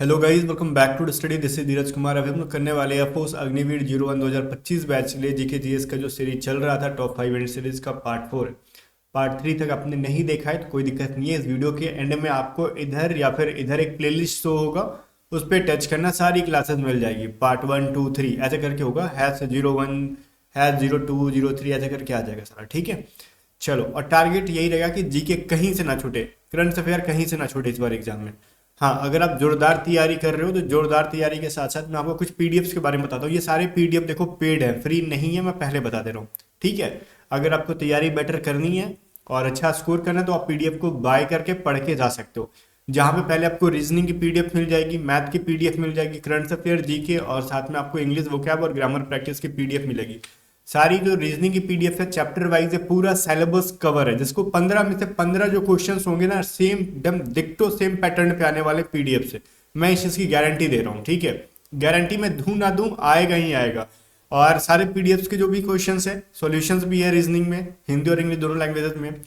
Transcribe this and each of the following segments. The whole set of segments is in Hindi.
Hello guys, welcome back to study. This is Dheeraj Kumar. अभी हम लोग करने वाले हैं अफकोर्स अग्निवीर 01 2025 बैच के लिए जीके जीएस का जो सीरीज चल रहा था टॉप 5 इवेंट सीरीज का पार्ट 3 तक आपने नहीं देखा है तो कोई दिक्कत नहीं है। इस वीडियो के एंड में आपको इधर या फिर इधर एक प्लेलिस्ट शो होगा, उस पर टच करना, सारी क्लासेस मिल जाएगी। पार्ट 1 2 3 ऐसे करके होगा, #01 #02 03 ऐसे करके आ जाएगा सारा। ठीक है, चलो। और टारगेट यही रहेगा कि जीके कहीं से ना छूटे, करंट अफेयर कहीं से ना छूटे इस बार एग्जाम में। हाँ, अगर आप जोरदार तैयारी कर रहे हो तो जोरदार तैयारी के साथ साथ मैं आपको कुछ पीडीएफ्स के बारे में बताता हूँ। ये सारे पीडीएफ देखो पेड है, फ्री नहीं है, मैं पहले बता दे रहा हूँ। ठीक है, अगर आपको तैयारी बेटर करनी है और अच्छा स्कोर करना है तो आप पीडीएफ को बाय करके पढ़ के जा सकते हो। जहाँ पे पहले आपको रीजनिंग की पीडीएफ मिल जाएगी, मैथ की पीडीएफ मिल जाएगी, करंट अफेयर जीके और साथ में आपको इंग्लिश वोकैब और ग्रामर प्रैक्टिस की पीडीएफ मिलेगी। सारी जो रीजनिंग की पीडीएफ है चैप्टर वाइज है, पूरा सिलेबस कवर है, जिसको 15 में से 15 जो क्वेश्चंस होंगे ना सेम डम डिक्टो सेम पैटर्न पे आने वाले पीडीएफ से, मैं इस चीज की गारंटी दे रहा हूँ। ठीक है, गारंटी में दूं ना दूं, आएगा ही आएगा। और सारे पीडीएफ के जो भी क्वेश्चंस है, सॉल्यूशंस भी है रीजनिंग में, हिंदी और इंग्लिश दोनों लैंग्वेजेस में।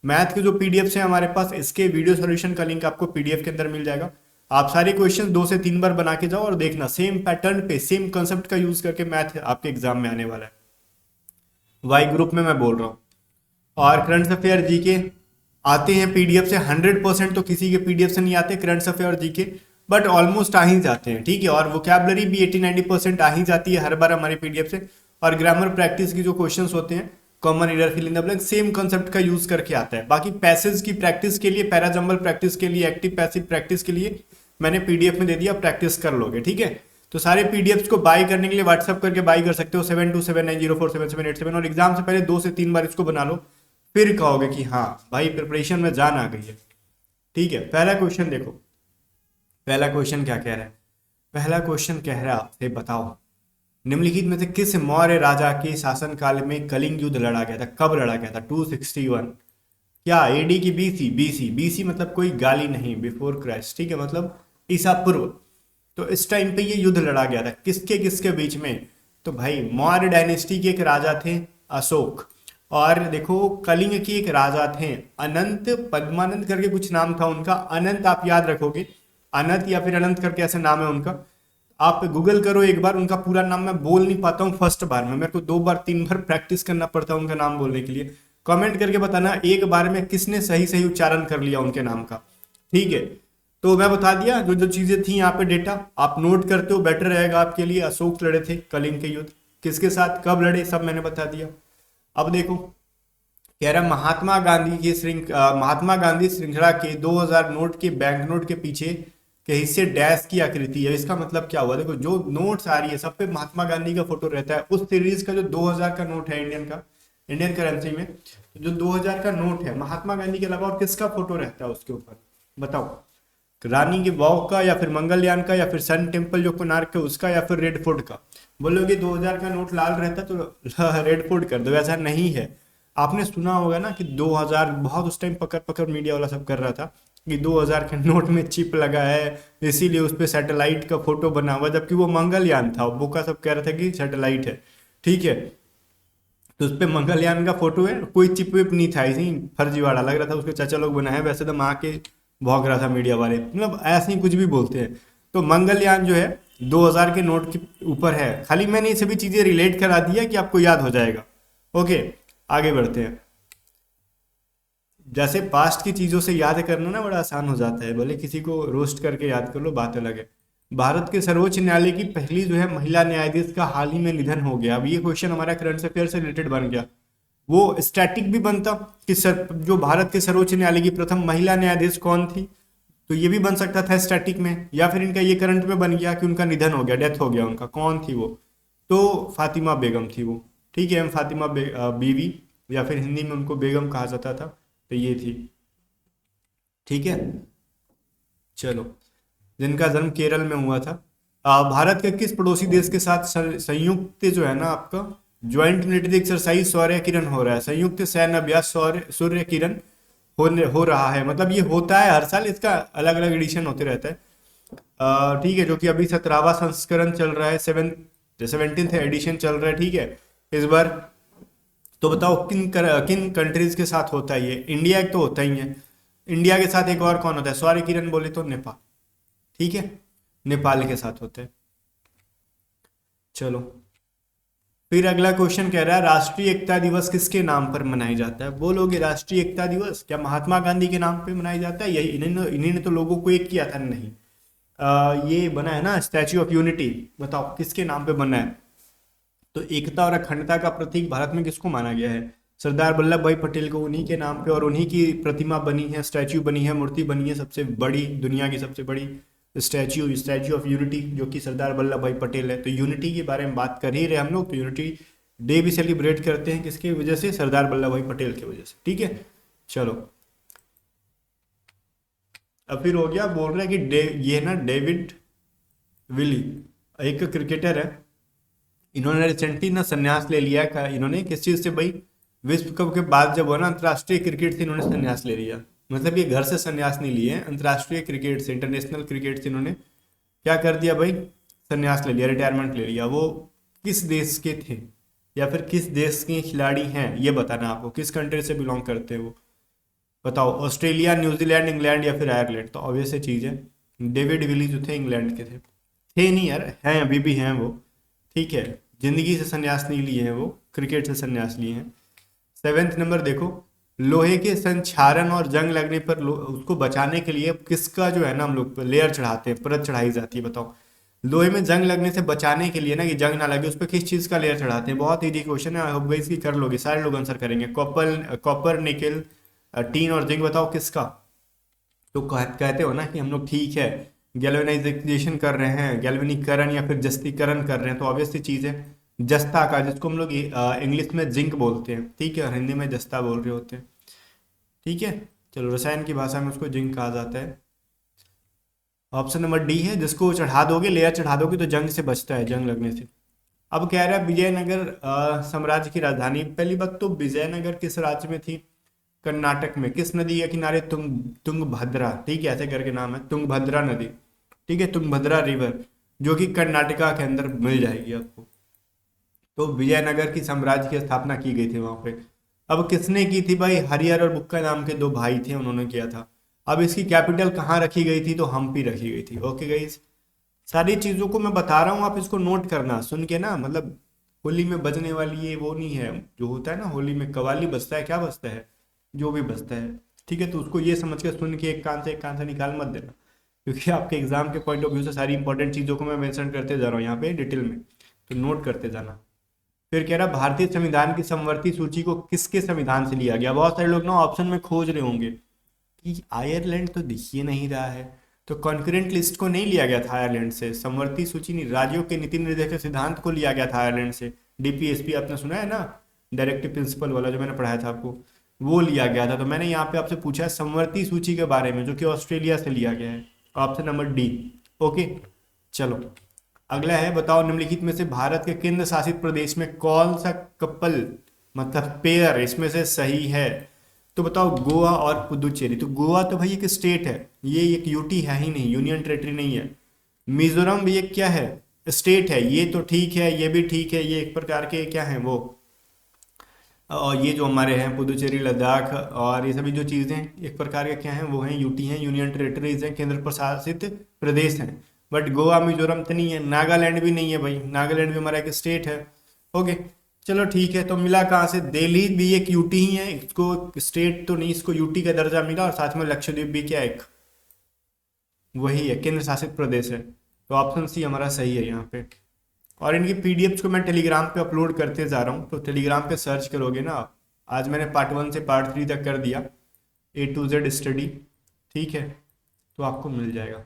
मैथ के जो पीडीएफ है हमारे पास, इसके वीडियो सॉल्यूशन का लिंक आपको पीडीएफ के अंदर मिल जाएगा। आप सारे क्वेश्चन 2 से 3 बार बना के जाओ और देखना सेम पैटर्न पे सेम कंसेप्ट का यूज करके मैथ आपके एग्जाम में आने वाला है। वाई ग्रुप में मैं बोल रहा हूँ। और करंट अफेयर जीके आते हैं पीडीएफ से, 100% तो किसी के पीडीएफ से नहीं आते current affair GK, but almost आ ही जाते हैं। ठीक है, और वोकैबलरी भी 80-90% आ ही जाती है हर बार हमारे पीडीएफ से। और ग्रामर प्रैक्टिस की जो क्वेश्चंस होते हैं, common error, fill in the blank, same concept का यूज करके आता है। बाकी पैसेज की प्रैक्टिस के लिए, पैराजम्बल प्रैक्टिस के लिए, एक्टिव पैसिव प्रैक्टिस के लिए मैंने पीडीएफ में दे दिया, प्रैक्टिस कर लोगे। ठीक है, तो सारे पीडीएफ्स को बाय करने के लिए व्हाट्सअप करके बाय कर सकते हो 7279047787, और एग्जाम से पहले 2 से 3 बार इसको बना लो, फिर कहोगे कि हाँ भाई प्रिपरेशन में जान आ गई है। ठीक है, पहला क्वेश्चन देखो। पहला क्वेश्चन क्या कह रहा है? पहला क्वेश्चन कह रहा है आपसे, बताओ निम्नलिखित में से किस मौर्य राजा के शासनकाल में कलिंग युद्ध लड़ा गया था? कब लड़ा गया था? 261। क्या एडी की बीसी? बीसी, बीसी मतलब कोई गाली नहीं, बिफोर क्राइस्ट। ठीक है, मतलब ईसा पूर्व। तो इस टाइम पे ये युद्ध लड़ा गया था किसके किसके बीच में? तो भाई मौर्य डायनेस्टी के एक राजा थे अशोक, और देखो कलिंग के एक राजा थे अनंत, पद्मानंद करके कुछ नाम था उनका। अनंत आप याद रखोगे, अनंत या फिर अनंत करके ऐसे नाम है उनका। आप गूगल करो एक बार, उनका पूरा नाम मैं बोल नहीं पाता हूँ फर्स्ट बार में, मेरे को 2 बार 3 बार प्रैक्टिस करना पड़ता है उनका नाम बोलने के लिए। कमेंट करके बताना एक बार में किसने सही सही उच्चारण कर लिया उनके नाम का। ठीक है, तो मैं बता दिया जो जो चीजें थी यहाँ पे, डेटा आप नोट करते हो बेटर रहेगा आपके लिए। अशोक लड़े थे कलिंग के युद्ध, किसके साथ, कब लड़े, सब मैंने बता दिया। अब देखो, कह रहा महात्मा गांधी श्रृंखला के 2000 नोट के बैंक नोट के पीछे के हिस्से डैश की आकृति है। इसका मतलब क्या हुआ? देखो जो नोट्स आ रही है सब पे महात्मा गांधी का फोटो रहता है। उस सीरीज का जो 2000 का नोट है इंडियन का, इंडियन करेंसी में जो 2000 का नोट है, महात्मा गांधी के अलावा और किसका फोटो रहता है उसके ऊपर? बताओ, रानी के वाव का, या फिर मंगलयान का, या फिर सन टेम्पल जो कोणार्क है उसका, या फिर रेड फोर्ट का? बोलोगे 2000 का नोट लाल रहता तो रेड फोर्ट कर दो, ऐसा नहीं है। आपने सुना होगा ना कि 2000 बहुत उस टाइम पकड़ पकड़ मीडिया वाला सब कर रहा था कि 2000 के नोट में चिप लगा है, इसीलिए उस पर सैटेलाइट का फोटो बना हुआ, जबकि वो मंगलयान था। वो का सब कह रहा था कि सैटेलाइट है। ठीक है, तो उस पर मंगलयान का फोटो है, कोई चिप विप नहीं था, ऐसे ही फर्जीवाड़ा लग रहा था, उसके चाचा लोग बनाए, वैसे तो माँ के भौंक रहा था मीडिया वाले, मतलब ऐसे ही कुछ भी बोलते हैं। तो मंगलयान जो है 2000 के नोट के ऊपर है। खाली मैंने ये सभी चीजें रिलेट करा दिया कि आपको याद हो जाएगा। ओके, आगे बढ़ते हैं। जैसे पास्ट की चीजों से याद करना ना बड़ा आसान हो जाता है, भले किसी को रोस्ट करके याद कर लो, बात अलग है। भारत के सर्वोच्च न्यायालय की पहली जो है महिला न्यायाधीश का हाल ही में निधन हो गया। अब ये क्वेश्चन हमारा करंट अफेयर से रिलेटेड बन गया। वो स्टैटिक भी बनता कि जो भारत के सर्वोच्च न्यायालय की प्रथम महिला न्यायाधीश कौन थी, तो ये भी बन सकता था स्टैटिक में। या फिर इनका ये करंट में बन गया कि उनका निधन हो गया, डेथ हो गया उनका, कौन थी वो? तो फातिमा बेगम थी वो। ठीक है, फातिमा बीवी, या फिर हिंदी में उनको बेगम कहा जाता था, तो ये थी। ठीक है, चलो। जिनका जन्म केरल में हुआ था। भारत के किस पड़ोसी देश के साथ संयुक्त जो है ना आपका joint military exercise Surya Kiran हो रहा है? संयुक्त सैन्य अभ्यास सूर्य किरण हो रहा है, मतलब ये होता है हर साल, इसका अलग अलग एडिशन होते रहता है। ठीक है, जो कि अभी 17वां संस्करण चल रहा है, 17th एडिशन चल रहा है। ठीक है, इस बार तो बताओ किन कंट्रीज के साथ होता है ये? इंडिया एक तो होता ही है, इंडिया के साथ एक और कौन होता है? सूर्य किरण बोले तो नेपाल। ठीक है, नेपाल के साथ होते हैं। चलो, फिर अगला क्वेश्चन कह रहा है राष्ट्रीय एकता दिवस किसके नाम पर मनाया जाता है? बोलोगे राष्ट्रीय एकता दिवस क्या महात्मा गांधी के नाम पे मनाया जाता है? यही इन्हीं ने तो लोगों को एक किया था। नहीं, ये बना है ना स्टैच्यू ऑफ यूनिटी, बताओ किसके नाम पे बना है? तो एकता और अखंडता का प्रतीक भारत में किसको माना गया है? सरदार वल्लभ भाई पटेल को, उन्हीं के नाम पे, और उन्हीं की प्रतिमा बनी है, स्टैच्यू बनी है, मूर्ति बनी है, सबसे बड़ी, दुनिया की सबसे बड़ी स्टैच्यू ऑफ यूनिटी, जो कि सरदार वल्लभ भाई पटेल है। तो यूनिटी के बारे में बात कर ही रहे हम लोग, तो यूनिटी डे भी सेलिब्रेट करते हैं किसकी वजह से? सरदार वल्लभ भाई पटेल की वजह से। ठीक है, चलो, अब फिर हो गया, बोल रहा है कि ये ना डेविड विली एक क्रिकेटर है, इन्होंने रिसेंटली ना संन्यास ले लिया है। इन्होंने किस चीज़ से भाई? विश्व कप के बाद जब वो ना अंतर्राष्ट्रीय क्रिकेट से इन्होंने संन्यास ले लिया। मतलब ये घर से संन्यास नहीं लिए, अंतर्राष्ट्रीय क्रिकेट से, इंटरनेशनल क्रिकेट से इन्होंने क्या कर दिया भाई? संन्यास ले लिया, रिटायरमेंट ले लिया। वो किस देश के थे या फिर किस देश के खिलाड़ी हैं ये बताना आपको, किस कंट्री से बिलोंग करते हैं वो, बताओ। ऑस्ट्रेलिया, न्यूजीलैंड, इंग्लैंड या फिर आयरलैंड? तो ऑब्वियस चीज़ है, डेविड विली जो थे इंग्लैंड के थे नहीं यार, हैं अभी भी हैं वो। ठीक है, जिंदगी से संन्यास नहीं लिए हैं वो, क्रिकेट से संन्यास लिए हैं। 7th नंबर देखो, लोहे के संक्षारण और जंग लगने पर उसको बचाने के लिए किसका जो है ना हम लोग लेयर चढ़ाते हैं, परत चढ़ाई जाती है? बताओ, लोहे में जंग लगने से बचाने के लिए ना, कि जंग ना लगे, उस पर किस चीज़ का लेयर चढ़ाते हैं? बहुत ईजी क्वेश्चन है, आई होप गाइस की कर लोगे, सारे लोग आंसर करेंगे। कॉपर, निकल, टीन और जिंक, बताओ किसका? तो कहते हो ना कि हम लोग ठीक है गैल्वेनाइजेशन कर रहे हैं, गैल्वेनीकरण या फिर जस्तीकरण कर रहे हैं, तो ऑब्वियस सी चीज़ है जस्ता का, जिसको हम लोग इंग्लिश में जिंक बोलते हैं। ठीक है, और हिंदी में जस्ता बोल रहे होते हैं। ठीक है, चलो, रसायन की भाषा में उसको जिंक कहा जाता है। ऑप्शन नंबर डी है, जिसको चढ़ा दोगे, लेयर चढ़ा दोगे तो जंग से बचता है, जंग लगने से। अब कह रहा है विजयनगर साम्राज्य की राजधानी। पहली बात तो विजयनगर किस राज्य में थी? कर्नाटक में। किस नदी के किनारे? तुंगभद्रा। ठीक है, ऐसे करके नाम है, तुंगभद्रा नदी। ठीक है, तुंगभद्रा रिवर, जो कि कर्नाटका के अंदर मिल जाएगी आपको। तो विजयनगर की साम्राज्य की स्थापना की गई थी वहां पे। अब किसने की थी भाई? हरिहर और बुक्का नाम के दो भाई थे, उन्होंने किया था। अब इसकी कैपिटल कहाँ रखी गई थी? तो हम्पी रखी गई थी। ओके गाइस, सारी चीजों को मैं बता रहा हूँ, आप इसको नोट करना, सुन के ना, मतलब होली में बजने वाली ये वो नहीं है, जो होता है ना होली में कव्वाली बजता है, क्या बजता है, जो भी बजता है। ठीक है, तो उसको ये समझ के सुन के एक कान से निकाल मत देना, क्योंकि आपके एग्जाम के पॉइंट ऑफ व्यू से सारी इंपॉर्टेंट चीज़ों को मैं मेंशन करते जा रहा हूँ यहाँ पे डिटेल में, तो नोट करते जाना। फिर कह रहा भारतीय संविधान की समवर्ती सूची को किसके संविधान से लिया गया? बहुत सारे लोग ना ऑप्शन में खोज रहे होंगे कि आयरलैंड तो दिख ही नहीं रहा है, तो कॉन्करेंट लिस्ट को नहीं लिया गया था आयरलैंड से, समवर्ती सूची नहीं, राज्यों के नीति निर्देशक सिद्धांत को लिया गया था आयरलैंड से। डीपीएसपी आपने सुना है ना, डायरेक्टिव प्रिंसिपल वाला, जो मैंने पढ़ाया था आपको, वो लिया गया था। तो मैंने यहाँ पे आपसे पूछा है समवर्ती सूची के बारे में, जो कि ऑस्ट्रेलिया से लिया गया है, ऑप्शन नंबर डी। ओके, चलो, अगला है, बताओ निम्नलिखित में से भारत के केंद्र शासित प्रदेश में कौन सा कपल, मतलब पेयर, इसमें से सही है? तो बताओ, गोवा और पुदुचेरी। तो गोवा तो भाई एक स्टेट है, ये एक यूटी है ही नहीं, यूनियन टेरिटरी नहीं है। मिजोरम भी एक क्या है? स्टेट है, ये तो ठीक है, ये भी ठीक है, ये एक प्रकार के क्या है वो, और ये जो हमारे हैं पुदुचेरी, लद्दाख और ये सभी जो चीज़ें एक प्रकार के क्या हैं, वो हैं यूटी हैं, यूनियन टेरिटरीज हैं, केंद्र प्रशासित प्रदेश हैं। बट गोवा, मिजोरम तो नहीं है, नागालैंड भी नहीं है भाई, नागालैंड भी हमारा एक स्टेट है। ओके, चलो ठीक है, तो मिला कहाँ से? दिल्ली भी एक यूटी ही है, इसको स्टेट तो नहीं, इसको यूटी का दर्जा मिला, और साथ में लक्षद्वीप भी क्या एक वही है, केंद्र शासित प्रदेश है। तो ऑप्शन सी हमारा सही है यहाँ पे। और इनकी पीडीएफ्स को मैं टेलीग्राम पे अपलोड करते जा रहा हूँ, तो टेलीग्राम पे सर्च करोगे ना आप, आज मैंने पार्ट 1 से पार्ट 3 तक कर दिया, A to Z स्टडी। ठीक है, तो आपको मिल जाएगा,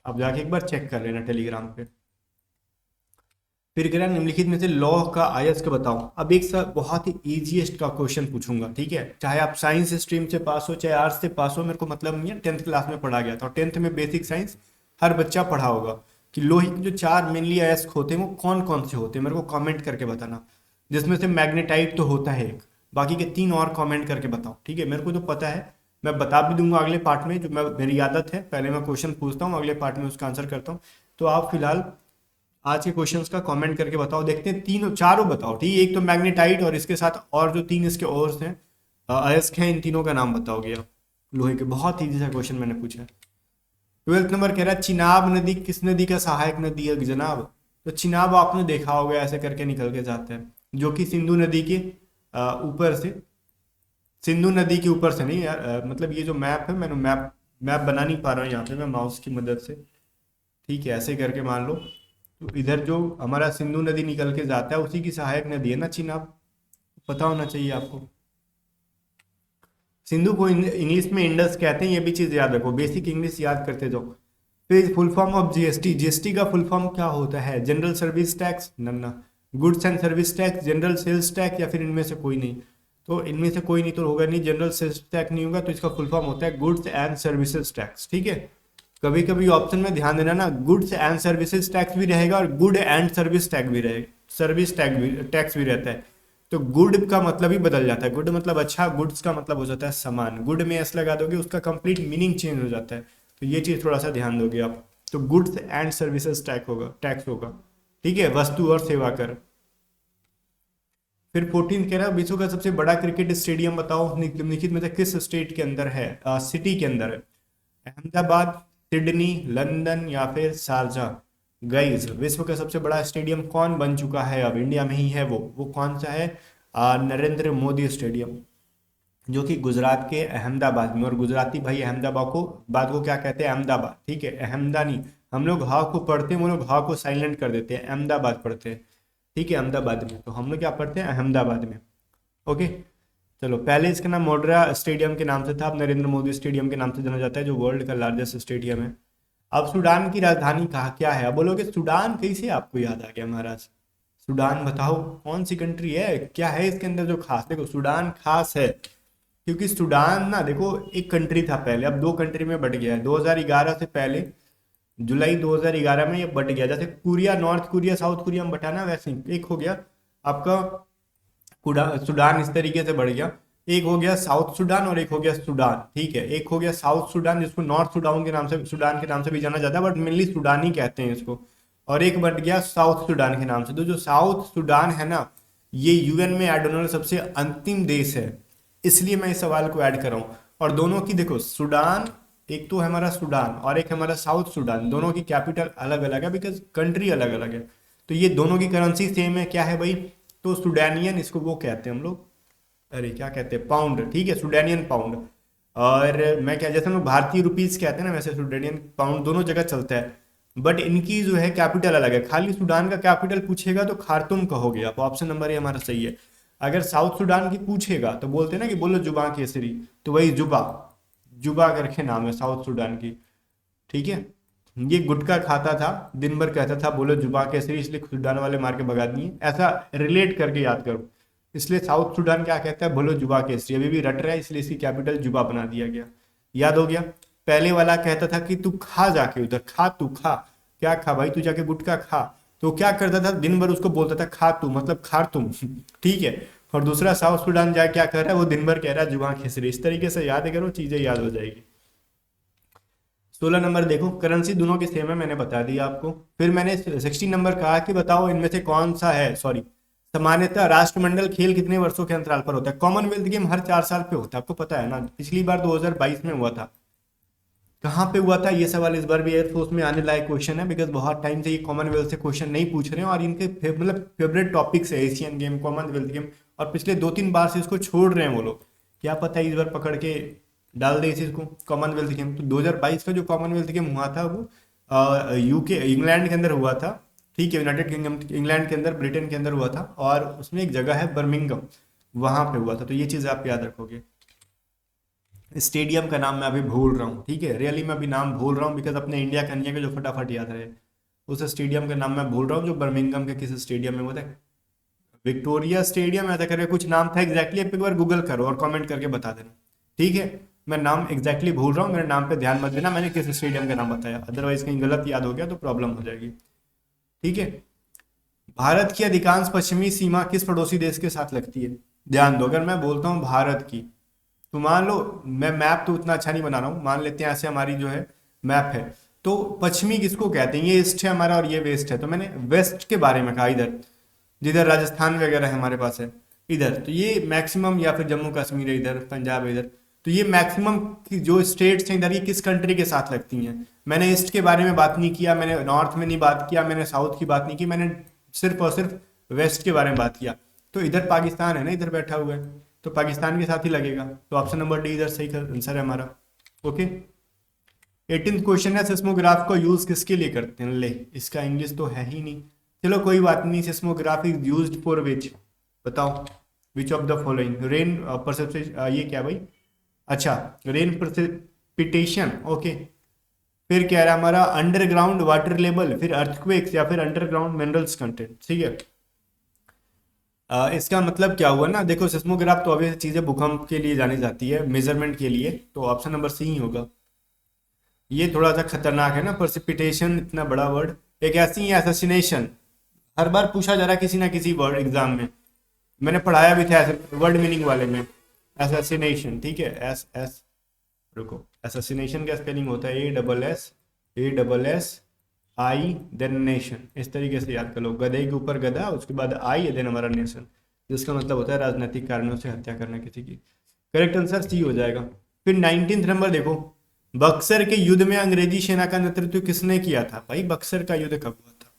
आप जाके एक बार चेक कर लेना टेलीग्राम पे। फिर कह रहा निम्नलिखित में से लौह का अयस्क बताओ। अब एक बहुत ही इजीएस्ट का क्वेश्चन पूछूंगा, ठीक है, चाहे आप साइंस स्ट्रीम से पास हो चाहे आर्ट्स से पास हो, मेरे को मतलब नहीं है, 10th क्लास में पढ़ा गया था, और 10th में बेसिक साइंस हर बच्चा पढ़ा होगा कि लोहे के जो 4 मेनली अयस्क होते हैं वो कौन कौन से होते हैं, मेरे को कमेंट करके बताना। जिसमें से मैग्नेटाइट तो होता है एक, बाकी के 3 और कमेंट करके बताओ। ठीक है, मेरे को तो पता है, मैं बता भी दूंगा अगले पार्ट में, जो मेरी आदत है, पहले मैं क्वेश्चन पूछता हूँ, अगले पार्ट में उसका आंसर करता हूँ। तो आप फिलहाल आज के क्वेश्चंस का कमेंट करके बताओ, देखते हैं, तीनों चारों बताओ। ठीक है, एक तो मैग्नेटाइट और इसके साथ और जो 3 इसके और हैं अयस्क हैं, इन तीनों का नाम बताओगे आप लोहे के। बहुत ईजी सा क्वेश्चन मैंने पूछा है। 12th नंबर कह रहा है चिनाब नदी किस नदी का सहायक नदी है जनाब? तो चिनाब आपने देखा होगा ऐसे करके निकल के जाता है, जो कि सिंधु नदी के ऊपर से, सिंधु नदी के ऊपर से नहीं यार, मतलब ये जो मैप है, मैंने मैप मैप बना नहीं पा रहा हूँ यहाँ पे मैं माउस की मदद से, ठीक है, ऐसे करके मान लो। तो इधर जो हमारा सिंधु नदी निकल के जाता है उसी की सहायक नदी है ना चिनाब, पता होना चाहिए आपको। सिंधु को इंग्लिश में इंडस कहते हैं, ये भी चीज याद रखो, बेसिक इंग्लिश याद करते जाओ। फिर full form of GST, GST का फुल फॉर्म क्या होता है? जनरल सर्विस टैक्स, नन्ना, goods and service tax, general sales tax, या फिर इनमें से कोई नहीं? तो इनमें से कोई नहीं तो होगा नहीं, जनरल सेल्स टैक्स नहीं होगा, तो इसका फुल फॉर्म होता है गुड्स एंड सर्विसेज टैक्स, ठीक है। कभी कभी ऑप्शन में ध्यान देना ना, गुड्स एंड सर्विसेज टैक्स भी रहेगा और गुड एंड सर्विस टैक्स भी रहेगा, सर्विस टैक्स भी रहता है। तो गुड का मतलब ही बदल जाता है, गुड मतलब अच्छा, गुड्स का मतलब हो जाता है सामान, गुड में एस लगा दोगे उसका कंप्लीट मीनिंग चेंज हो जाता है, तो ये चीज थोड़ा सा ध्यान दोगे आप। तो गुड्स एंड सर्विसेज टैक्स होगा, ठीक है, वस्तु और सेवा कर। फिर 14 कह रहा है विश्व का सबसे बड़ा क्रिकेट स्टेडियम बताओ, निम्नलिखित में से किस स्टेट के अंदर है, सिटी के अंदर है? अहमदाबाद, सिडनी, लंदन या फिर शारजा? गाइस विश्व का सबसे बड़ा स्टेडियम कौन बन चुका है, अब इंडिया में ही है वो कौन सा है? नरेंद्र मोदी स्टेडियम, जो कि गुजरात के अहमदाबाद में, और गुजराती भाई अहमदाबाद को क्या कहते हैं? अहमदाबाद, ठीक है, अहमदा नहीं, हम लोग हा को पढ़ते हैं, वो लोग हा को साइलेंट कर देते हैं, अहमदाबाद पढ़ते हैं, ठीक है, अहमदाबाद में, तो हम लोग क्या पढ़ते हैं? अहमदाबाद में, ओके। चलो, पहले इसका नाम मोटेरा स्टेडियम के नाम से था, अब नरेंद्र मोदी स्टेडियम के नाम से जाना जाता है, जो वर्ल्ड का लार्जेस्ट स्टेडियम है। अब सूडान की राजधानी कहा क्या है? अब बोलोगे सूडान कैसे आपको याद आ गया महाराज? सूडान बताओ कौन सी कंट्री है, क्या है इसके अंदर जो खास? देखो सूडान खास है क्योंकि सूडान ना, देखो एक कंट्री था पहले, अब दो कंट्री में बट गया है, 2011 से पहले, जुलाई 2011 में ये बट गया, जैसे Korea, north Korea, south Korea में बटा ना, वैसे ही एक हो गया आपका सूडान, इस तरीके से बढ़ गया, एक हो गया साउथ सूडान और एक हो गया सूडान, ठीक है, एक हो गया साउथ सूडान जिसको नॉर्थ सूडान के नाम से, सूडान के नाम से भी जाना जाता है, बट मेनली सूडान ही कहते हैं इसको, और एक बट गया साउथ सूडान के नाम से। तो जो साउथ सूडान है ना, ये यूएन में ऐड होने वाला सबसे अंतिम देश है, इसलिए मैं इस सवाल को ऐड कर रहा हूँ। और दोनों की देखो, सूडान एक तो है हमारा सूडान और एक हमारा साउथ सूडान, दोनों की कैपिटल अलग अलग है, बिकॉज कंट्री अलग अलग है, तो ये दोनों की करेंसी सेम है, क्या है भाई? तो सुडानियन, इसको वो कहते हैं हम लोग, अरे क्या कहते हैं, पाउंड, ठीक है, सुडानियन पाउंड। और मैं क्या, जैसे हम लोग भारतीय रुपीस कहते हैं ना, वैसे सुडानियन पाउंड दोनों जगह चलता है, बट इनकी जो है कैपिटल अलग है। खाली सूडान का कैपिटल पूछेगा तो खार्तूम कहोगे आप, ऑप्शन नंबर ये हमारा सही है। अगर साउथ सूडान की पूछेगा तो बोलते हैं ना कि बोलो जुबा केसरी, तो वही जुबा, जुबा करके नाम है साउथ सूडान की, ठीक है। ये गुटखा खाता था, दिन भर कहता था बोलो जुबा केसरी, इसलिए सूडान वाले मार के भगा दिए, ऐसा रिलेट करके याद करो। इसलिए साउथ सूडान क्या कहता है? बोलो जुबा केसरी, अभी भी रट रहा है, इसलिए इसकी कैपिटल जुबा बना दिया गया, याद हो गया। पहले वाला कहता था कि तू खा जाके उधर, खा तू खा, क्या खा भाई? तू जाके गुटखा खा, तो क्या करता था? दिन भर उसको बोलता था खा तू, मतलब खार तुम ठीक है। और दूसरा साउथ सूडान जाके क्या कर रहा है? वो दिन भर कह रहा है जुबा केसरी। इस तरीके से याद करो, चीजें याद हो जाएगी। 16 नंबर देखो, करेंसी दोनों की सेम है, मैंने बता दिया आपको। फिर मैंने 16 नंबर कहा कि बताओ इनमें से कौन सा है, सॉरी, सामान्यतः राष्ट्रमंडल खेल कितने वर्षों के अंतराल पर होता है? कॉमनवेल्थ गेम हर 4 साल पे होता है, आपको पता है ना, पिछली बार 2022 में हुआ था। कहाँ पे हुआ था? ये सवाल इस बार भी एयरफोर्स में आने लायक क्वेश्चन है, बिकॉज बहुत टाइम से ये कॉमनवेल्थ से क्वेश्चन नहीं पूछ रहे हैं, और इनके मतलब फेवरेट टॉपिक्स है एशियन गेम, कॉमनवेल्थ गेम, और पिछले 2-3 बार से इसको छोड़ रहे हैं वो लोग, क्या पता है इस बार पकड़ के डाल दे इसको कॉमनवेल्थ गेम। तो 2022 का जो कॉमनवेल्थ गेम हुआ था वो यूके, इंग्लैंड के अंदर हुआ था, ठीक है, यूनाइटेड किंगडम, इंग्लैंड के अंदर, ब्रिटेन के अंदर हुआ था, और उसमें एक जगह है बर्मिंगम, वहां पे हुआ था। तो ये चीज़ आप याद रखोगे। स्टेडियम का नाम मैं अभी भूल रहा हूँ, ठीक है, रियली मैं अभी नाम भूल रहा हूँ, बिकॉज अपने इंडिया का नहीं है जो फटाफट याद रहे। उस स्टेडियम का नाम मैं भूल रहा हूँ जो बर्मिंगम के किस स्टेडियम में हुआ था, विक्टोरिया स्टेडियम ऐसा करके कुछ नाम था एग्जैक्टली, आप एक बार गूगल करो और कमेंट करके बता देना, ठीक है। मैं नाम एग्जैक्टली भूल रहा हूँ, मेरे नाम पे ध्यान मत देना, मैंने किस स्टेडियम का नाम बताया, अदरवाइज कहीं गलत याद हो गया तो प्रॉब्लम हो जाएगी, ठीक है। भारत की अधिकांश पश्चिमी सीमा किस पड़ोसी देश के साथ लगती है? ध्यान दो, अगर मैं बोलता हूँ भारत की, तो मान लो, मैं मैप तो उतना अच्छा नहीं बना रहा हूँ, मान लेते हैं ऐसे हमारी जो है मैप है, तो पश्चिमी किसको कहते हैं? ये ईस्ट है हमारा और ये वेस्ट है, तो मैंने वेस्ट के बारे में कहा, इधर जिधर राजस्थान वगैरह है हमारे पास है इधर, तो ये मैक्सिमम, या फिर जम्मू कश्मीर है इधर, पंजाब है इधर, तो ये मैक्सिमम जो स्टेट्स हैं इधर ये किस कंट्री के साथ लगती हैं। मैंने ईस्ट के बारे में बात नहीं किया, मैंने नॉर्थ में नहीं बात किया, मैंने साउथ की बात नहीं की, मैंने सिर्फ और सिर्फ वेस्ट के बारे में बात किया। तो इधर पाकिस्तान है ना, इधर बैठा हुआ है, तो पाकिस्तान के साथ ही लगेगा। तो ऑप्शन नंबर डी इधर सही आंसर है हमारा। ओके, 18th क्वेश्चन है सिस्मोग्राफ को यूज किसके लिए करते हैं। ले, इसका इंग्लिश तो है ही नहीं, चलो कोई बात नहीं। Seismograph is used for which, बताओ which of the following. Rain perception, ये क्या भाई, अच्छा रेन प्रेसिपिटेशन, ओके। फिर क्या है हमारा अंडरग्राउंड वाटर लेवल, फिर अर्थक्वेक्स, या फिर अंडरग्राउंड मिनरल्स कंटेंट, ठीक है। इसका मतलब क्या हुआ ना, देखो सिस्मोग्राफ तो ऑब्वियस चीज़ है, भूकंप के लिए जानी जाती है, मेजरमेंट के लिए, तो ऑप्शन नंबर सी ही होगा। ये थोड़ा सा खतरनाक है ना, प्रेसिपिटेशन इतना बड़ा वर्ड। एक ऐसी ही असैसिनेशन, हर बार पूछा जा रहा है किसी ना किसी वर्ड एग्जाम में, मैंने पढ़ाया भी था ऐसे वर्ड मीनिंग वाले में, असैसिनेशन, ठीक है। एस एस रुको, असैसिनेशन का स्पेलिंग होता है ASS आई देन नेशन, इस तरीके से याद कर लो। गधे के ऊपर गधा, उसके बाद आई, देन हमारा नेशन, जिसका मतलब होता है राजनीतिक कारणों से हत्या करना किसी की। करेक्ट आंसर सी हो जाएगा। फिर 19th नंबर देखो, बक्सर के युद्ध में अंग्रेजी सेना का नेतृत्व किसने किया था। भाई बक्सर का युद्ध कब हुआ था।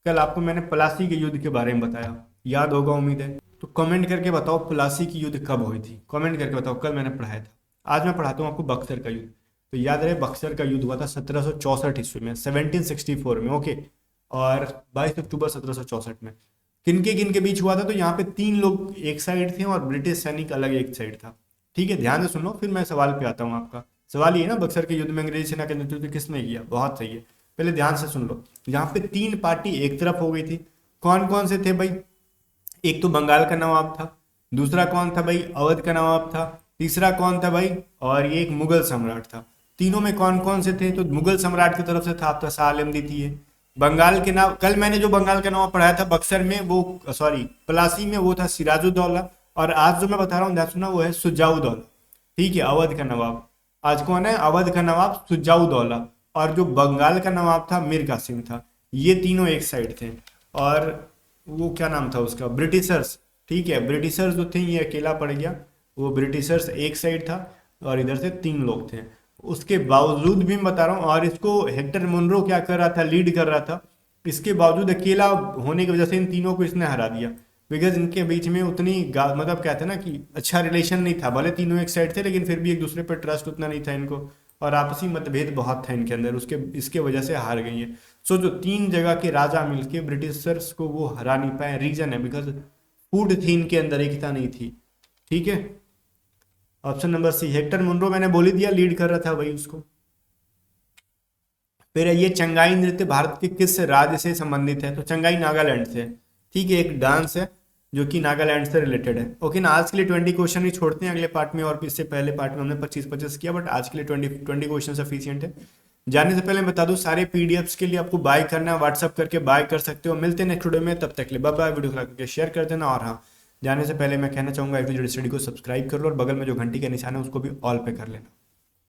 कल आपको मैंने प्लासी के युद्ध के बारे में बताया, याद होगा उम्मीद है। तो कमेंट करके बताओ प्लासी की युद्ध कब हुई थी, कमेंट करके बताओ। कल मैंने पढ़ाया था, आज मैं पढ़ाता हूँ आपको बक्सर का युद्ध। तो याद रहे बक्सर का युद्ध हुआ था 1764 ईस्वी में, 1764 में, ओके। और 22 अक्टूबर 1764 में। किन के बीच हुआ था, तो यहाँ पे 3 लोग एक साइड थे और ब्रिटिश सैनिक अलग एक साइड था, ठीक है। ध्यान से सुन लो, फिर मैं सवाल पे आता हूँ। आपका सवाल ये ना, बक्सर के युद्ध में अंग्रेजी सेना का नेतृत्व किसने किया, बहुत सही है। पहले ध्यान से सुन लो, यहाँ पे 3 पार्टी एक तरफ हो गई थी। कौन कौन से थे भाई, एक तो बंगाल का नवाब था, दूसरा कौन था भाई, अवध का नवाब था, तीसरा कौन था भाई, और ये एक मुगल सम्राट था। तीनों में कौन कौन से थे, तो मुगल सम्राट की तरफ से था आपका शाह आलम द्वितीय। बंगाल के नाम, कल मैंने जो बंगाल का नवाब पढ़ाया था बक्सर में, वो सॉरी प्लासी में, वो था सिराजुद्दौला। और आज जो मैं बता रहा हूँ ध्यान सुनना, वो है सुजाउद्दौला, ठीक है, अवध का नवाब। आज कौन है, अवध का नवाब सुजाउद्दौला। और जो बंगाल का नवाब था मीर कासिम था। ये तीनों एक साइड थे। और वो क्या नाम था उसका, ब्रिटिशर्स, ठीक है, ब्रिटिशर्स जो थे, ये अकेला पड़ गया। वो ब्रिटिशर्स एक साइड था और इधर से 3 लोग थे। उसके बावजूद भी मैं बता रहा हूँ, और इसको हेक्टर मुनरो क्या कर रहा था, लीड कर रहा था। इसके बावजूद अकेला होने की वजह से इन तीनों को इसने हरा दिया, बिकॉज इनके बीच में उतनी मतलब कहते हैं ना कि अच्छा रिलेशन नहीं था। भले तीनों एक साइड थे, लेकिन फिर भी एक दूसरे पर ट्रस्ट उतना नहीं था इनको, और आपसी मतभेद बहुत था इनके अंदर, उसके इसके वजह से हार गई है। सो जो 3 जगह के राजा मिलके ब्रिटिशर्स को वो हरा नहीं पाए, रीजन है बिकॉज फूड थी इनके अंदर, एकता नहीं थी, ठीक है। Option number C, Hector Munro मैंने बोल ही दिया, लीड कर रहा था भाई उसको। फिर ये चंगाई नृत्य भारत के किस राज्य से संबंधित है, तो चंगाई नागालैंड से, ठीक है, एक डांस है जो कि नागालैंड से रिलेटेड है। ओके ना, आज के लिए 20 क्वेश्चन ही छोड़ते हैं, अगले पार्ट में, और इससे पहले पार्ट में हमने 25 किया, बट आज के लिए 20 क्वेश्चन सफिशियंट है। जाने से पहले बता दूं, सारे पीडीएफ्स के लिए आपको बाय करना है, व्हाट्सअप करके बाय कर सकते हो। मिलते हैं नेक्स्ट वीडियो में, तब तक के लिए बाय बाय। वीडियो को शेयर कर देना, और हाँ, जाने से पहले मैं कहना चाहूँगा स्टडी को सब्सक्राइब कर लो, और बगल में जो घंटी का निशान है उसको भी ऑल पे कर लेना।